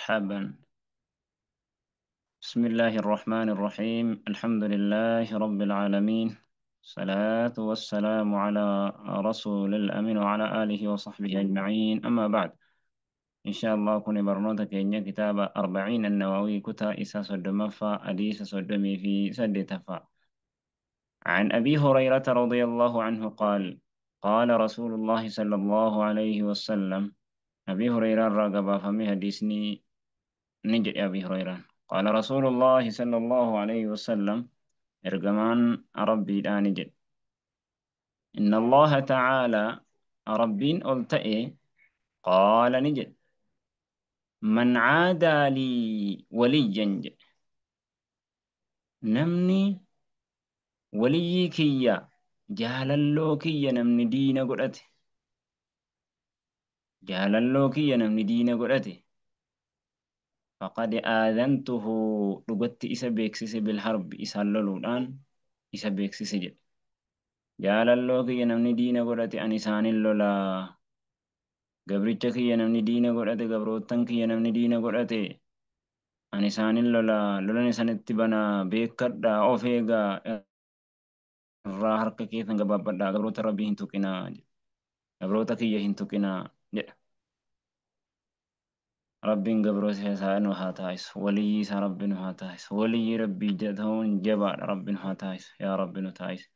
مرحبا. بسم الله الرحمن الرحيم. الحمد لله رب العالمين. الصلاة والسلام على رسول الأمين وعلى آله وصحبه أجمعين، أما بعد. إن شاء الله كوني برنوتك إن كتاب 40 النووي كتا إسا صدمفا أديس صدمي في سد تفا. عن أبي هريرة رضي الله عنه قال: قال رسول الله صلى الله عليه وسلم. أبي هريرة رغب فمي حديثني نجد أبي هريرة. قال رسول الله صلى الله عليه وسلم: إرجمان ربي لا نجد. إن الله تعالى ربين ألتئي قال نجد: من عادى لي وليا جد. نمني ولي كيا جاللو كيا نمني دين قرأته. جاللو كيا نمني دين قرأته فقد آذنته لقد إسا بيكسس بالحرب إسا اللولان إسا بيكسس جد. Jaalalloo kiyya namni diina godhate ani isaanin lolaa. Gabricha kiyya namni diina godhate, gabroottan kiyya namni diina godhate ani isaanin lolaa. Lolan isanitti banaa beekadhaa of eegaa irraa harka keessan gabaabbadhaa. Gabroota rabbii hin tuqinaa. Gabroota kiyya hin tuqinaa jedha. Rabbiin gabroota isaa nu haa taasisu. Waliyyii isaa rabbi nu haa taasisu. Waliyyii rabbii ta'uun jabaadha. Rabbi nu haa taasisu. Yaa rabbi nu taasisu.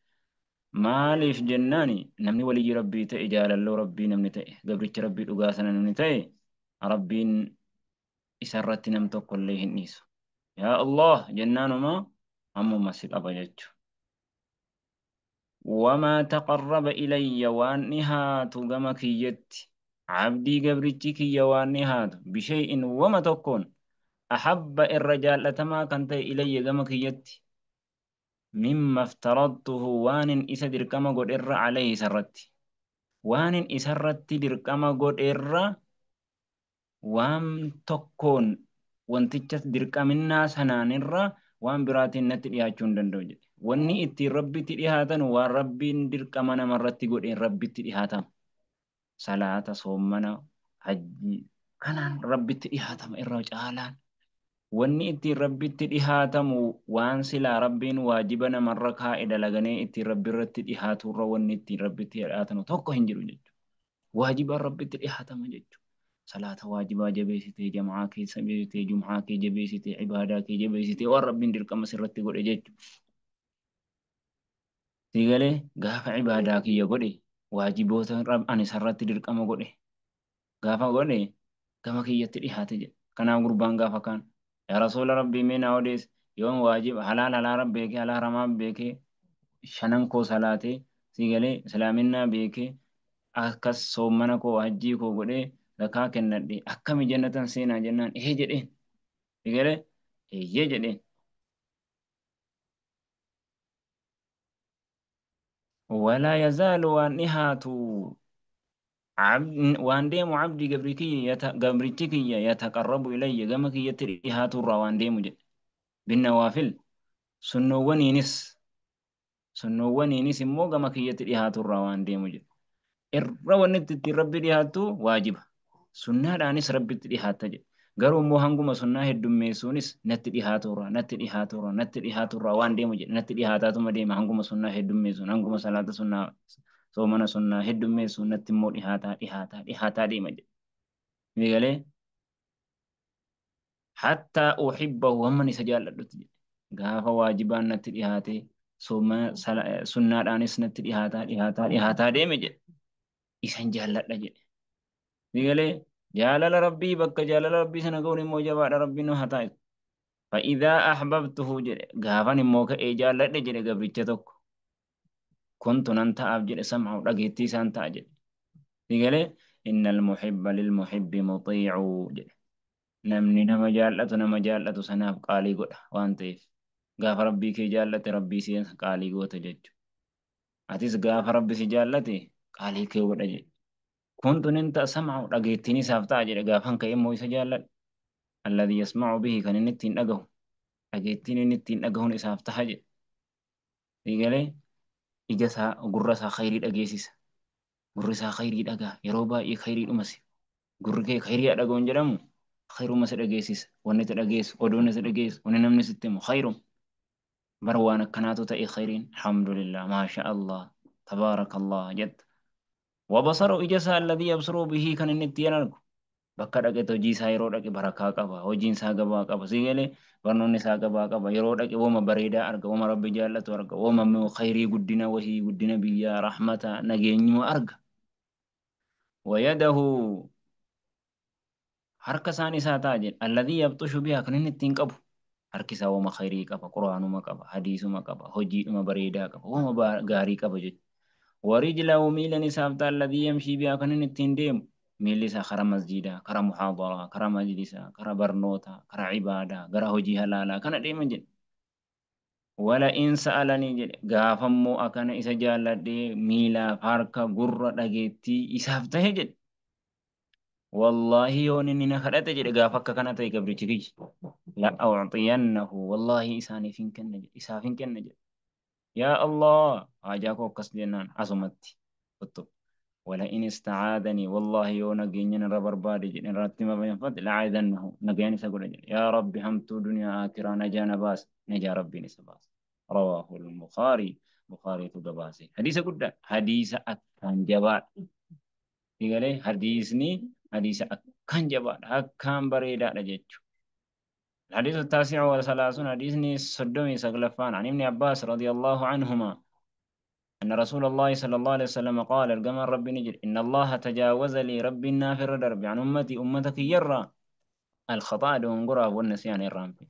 Maaliif jennaani namni waliyyii rabbii ta'e, jaalalloo rabbii namni ta'e, gabricha rabbii dhugaa sana namni ta'e, rabbiin isarratti nam tokkollee hin dhiisu. Yaa Allah jennaanuma ammuma si qaba jechuudha. Wamaa taqarraba ilayya waan dhihaatu gama kiyyatti, abdii gabrichi kiyya waan dhihaatu bishay'in wama tokkoon ahabba irra jaallatamaa kan ta'e ilayya gama kiyyatti. مما افترضته وان إسا دركما قد إرى عليه سرت وان إسا رت دركما قد إرى وان تكون وان تجت دركمنا سنان إرى وان براتين نتريها چون دوجة واني اتي ربي تريهاتا وان ربي دركمنا مرت قد إن ربي تريهاتا صلاة صومنا حج كان ربي تريهاتا إرى جالان wanni ittiin rabbitti dhihaatamu waan silaa rabbiin waajiba namarra kaa'e dalaganee ittiin rabbi irratti dhihaaturra wanni ittiin rabbitti dhihaatamu tokko hin jiru jechuudha. Waajibaan rabbitti dhihaatama jechuudha. Salaata waajibaa jabeessitee, jamaa keessa jabeessitee, jum'aa kee jabeessitee, ibaadaa kee jabeessitee waan rabbiin dirqama sirratti godhe jechuudha. Sigalee gaafa ibaadaa kiyya godhe waajiboota ani sarratti dirqama godhe gaafa godhe gama kiyyatti dhihaate jedha. Kanaaf gurbaan gaafa kaan يا رسول ربي من أوديس يوم واجب حلال حلال بيك حلال حرام بيك شنن كو صلاتي سيغلي سلامنا بيك أكس صومنا كو حجي كو غدي زكاة كندي أكمي جنة سينا جنان إيه جدين سيغلي إيه جدين ولا يزال وانهات عبد وان ديم عبدي قبركي يتقرب إلي قمك يتريهات الروان ديم جد بالنوافل sunnoowwaniinis immoo gama kiyyatti dhihaaturraa waan deemu jedhu. Irra wanni itti rabbi dhihaattu waajiba. Sunnaadhaanis rabbitti dhihaatta jedhu. Garuu immoo hanguma sunnaa heddummeessuunis natti dhihaaturraa waan deemu jedhu. Natti dhihaataatuma deema hanguma sunnaa heddummeessuun hanguma salaata sunnaa soomana sunnaa heddummeessuun natti immoo dhihaataa deema jedhu. Migalee hattaa uhibbahu hamman isa jaalladhutti jedhu. Gaafa waajibaan natti dhihaatee sunnaadhaanis natti dhihaataa deeme jedhe isan jaalladha jedhe. Sigalee jaalala rabbii bakka jaalala rabbii sana ga'uun immoo jabaadha rabbiin nu haa taasisu. فإذا أحببته جل غافن موك إيجال لدى جل قبرتش توك كنت ننتا أبجل سمعه لقيتي سانتا جل سيقال إن المحب للمحب مطيع جل نمني نما جالة سناف قالي قد وانتيف gaafa rabbii kee jaallate rabbii si qaalii goota jechuudha. Atis gaafa rabbi si jaallate qaalii kee godha jedhe. Kun tunin ta'a sam'u dhageettiin isaaf ta'a jedhe gaafan ka'e immoo isa jaalladha. Alladhi yasma'u bihi kan inni ittiin dhagahu. Dhageettiin inni ittiin dhagahuun isaaf ta'a jedhe. Sigalee ija isaa gurra isaa khayrii dhageessisa. Gurri isaa khayrii dhagaa yeroo baay'ee khayrii dhumasi. Gurri kee khayrii dhagahuun jedhamu خيرuma si dhageessisa wanni si dhageessu oduun si dhageessu wanni namni sitti himu khayrum bara waan akkanaatu ta'e khayriin alhamdulillah maasha Allah tabaarakallah jetta وبصر إجسا الذي يبصر به كان النتيان bakka dhaqetti hojii isaa yeroo dhaqe barakaa qaba hojiin isaa gabaa qaba si galee barnoonni isaa gabaa qaba yeroo dhaqe wooma bareedaa arga wooma rabbi jaallatu arga wooma khayrii guddina wahii guddina biyyaa rahmata nageenyuma arga wayadahu harka isaan isaa ta'a jedhe alladhii yabxushu bihaa kan inni ittiin qabu harki isaa wooma khayrii qaba quraanuma qaba hadiisuma qaba hojiidhuma bareedaa qaba wooma gaarii qaba jechuudha ورجله ميلا سافتا الذي يمشي بها كان التنديم ميلسا خرا مسجدا خرا محاضرة خرا مجلسا خرا برنوتا خرا عبادة خرا هجي هلالا كان ديما جد ولا إن سألني جد غافمو أكن إسا جالدي ميلا فاركا غرة دقيتي إسافتا جد والله يوني نينا خرأت جد غافك كان تيك بريتشكيش لا أعطينه والله إساني فين كن جد إسافين كن جد يا الله أجاكو قصدنا عصمتي كتب ولئن استعاذني والله يونا جينين ربر بادي جين راتما بينفد لعاذنه نجاني سقول يا رب همت دنيا آخرة نجانا باس نجا ربي نسباس رواه البخاري بخاري تجباسي حديث قد حديث أكان جبار يقول حديثني حديث أكان جبار أكان بريدة رجتشو الحديث التاسع والثلاثون حديثني صدومي سقلفان عن ابن عباس رضي الله عنهما أن رسول الله صلى الله عليه وسلم قال الجمال ربي نجر إن الله تجاوز لي ربي النافر درب عن أمتي أمتك يرى الخطأ دون قرى والنسيان إرام في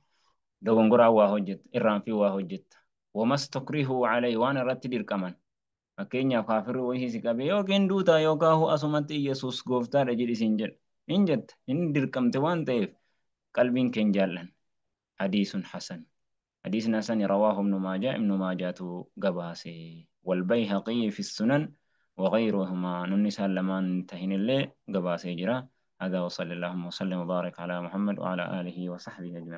دون قرى واهجت إرام في واهجت وما استكره عليه وأنا رتدير كمان أكينيا كافر وهي سكابي يوكين دوتا يوكاهو أسمتي يسوس غوفتا رجل سنجر إنجت إن دركم توان تيف قلبين كنجالا حديث حسن حديث حسن رواه ابن ماجة قباسي والبيهقي في السنن وغيرهما ننسى لما انتهين الليل قباسي جرا هذا وصلى اللهم وسلم وبارك على محمد وعلى آله وصحبه أجمعين